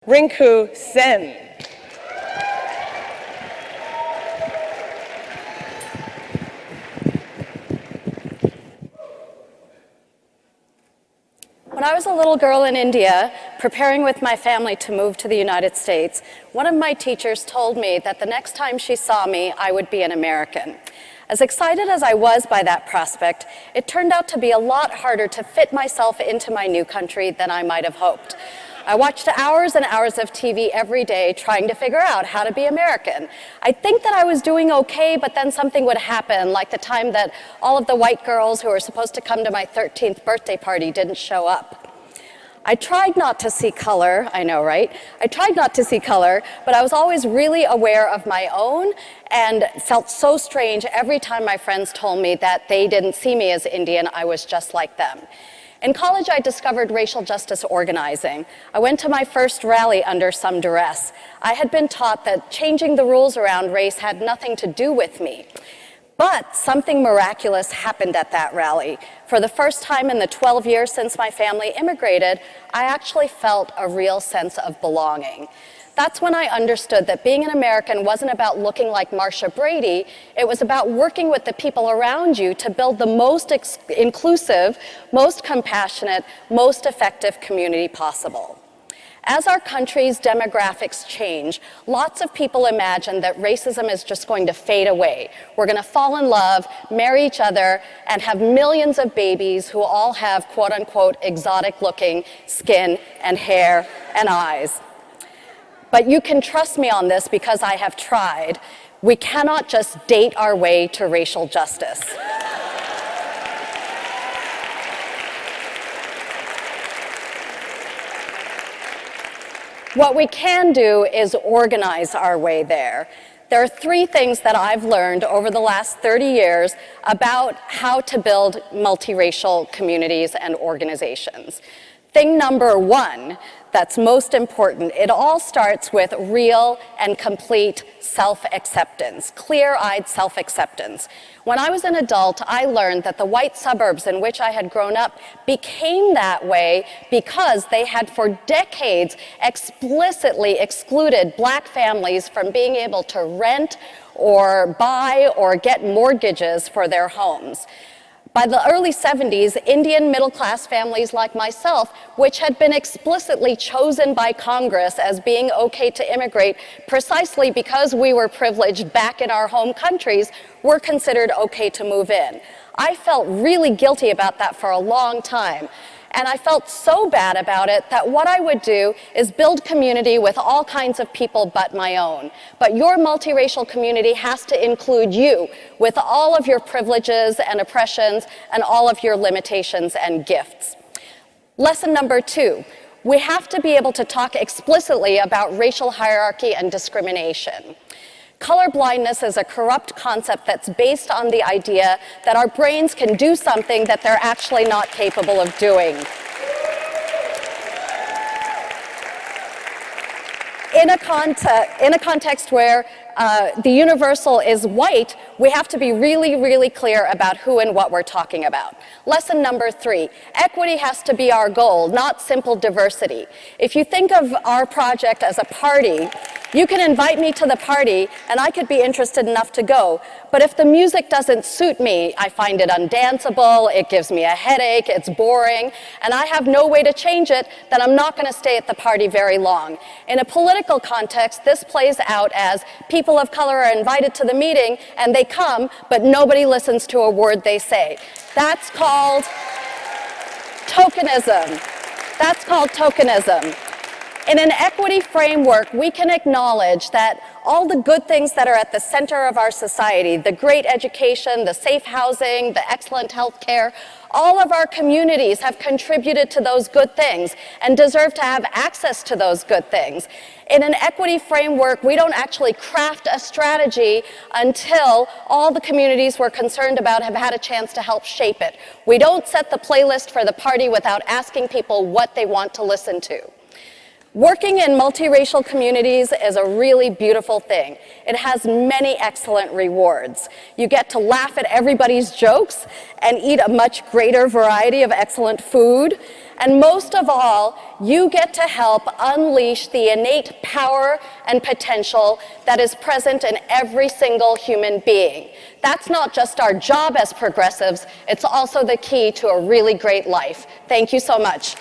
Rinku Sen. When I was a little girl in India, preparing with my family to move to the United States, one of my teachers told me that the next time she saw me, I would be an American. As excited as I was by that prospect, it turned out to be a lot harder to fit myself into my new country than I might have hoped. I watched hours and hours of TV every day trying to figure out how to be American. I'd think that I was doing okay, but then something would happen, like the time that all of the white girls who were supposed to come to my 13th birthday party didn't show up. I tried not to see color, I know, right? I tried not to see color, but I was always really aware of my own and felt so strange every time my friends told me that they didn't see me as Indian, I was just like them. In college, I discovered racial justice organizing. I went to my first rally under some duress. I had been taught that changing the rules around race had nothing to do with me. But something miraculous happened at that rally. For the first time in the 12 years since my family immigrated, I actually felt a real sense of belonging. That's when I understood that being an American wasn't about looking like Marsha Brady, it was about working with the people around you to build the most inclusive, most compassionate, most effective community possible. As our country's demographics change, lots of people imagine that racism is just going to fade away. We're going to fall in love, marry each other, and have millions of babies who all have quote-unquote exotic-looking skin and hair and eyes. But you can trust me on this because I have tried. We cannot just date our way to racial justice. What we can do is organize our way there. There are three things that I've learned over the last 30 years about how to build multiracial communities and organizations. Thing number one that's most important, it all starts with real and complete self-acceptance, clear-eyed self-acceptance. When I was an adult, I learned that the white suburbs in which I had grown up became that way because they had for decades explicitly excluded black families from being able to rent or buy or get mortgages for their homes. By the early 70s, Indian middle-class families like myself, which had been explicitly chosen by Congress as being okay to immigrate precisely because we were privileged back in our home countries, were considered okay to move in. I felt really guilty about that for a long time. And I felt so bad about it that what I would do is build community with all kinds of people but my own. But your multiracial community has to include you with all of your privileges and oppressions and all of your limitations and gifts. Lesson number two, we have to be able to talk explicitly about racial hierarchy and discrimination. Colorblindness is a corrupt concept that's based on the idea that our brains can do something that they're actually not capable of doing. In a context where the universal is white, we have to be really, really clear about who and what we're talking about. Lesson number three, equity has to be our goal, not simple diversity. If you think of our project as a party, you can invite me to the party and I could be interested enough to go. But if the music doesn't suit me, I find it undanceable, it gives me a headache, it's boring, and I have no way to change it, then I'm not going to stay at the party very long. In a political context, this plays out as people of color are invited to the meeting and they come, but nobody listens to a word they say. That's called tokenism. That's called tokenism. In an equity framework, we can acknowledge that all the good things that are at the center of our society, the great education, the safe housing, the excellent health care, all of our communities have contributed to those good things and deserve to have access to those good things. In an equity framework, we don't actually craft a strategy until all the communities we're concerned about have had a chance to help shape it. We don't set the playlist for the party without asking people what they want to listen to. Working in multiracial communities is a really beautiful thing. It has many excellent rewards. You get to laugh at everybody's jokes and eat a much greater variety of excellent food. And most of all, you get to help unleash the innate power and potential that is present in every single human being. That's not just our job as progressives, it's also the key to a really great life. Thank you so much.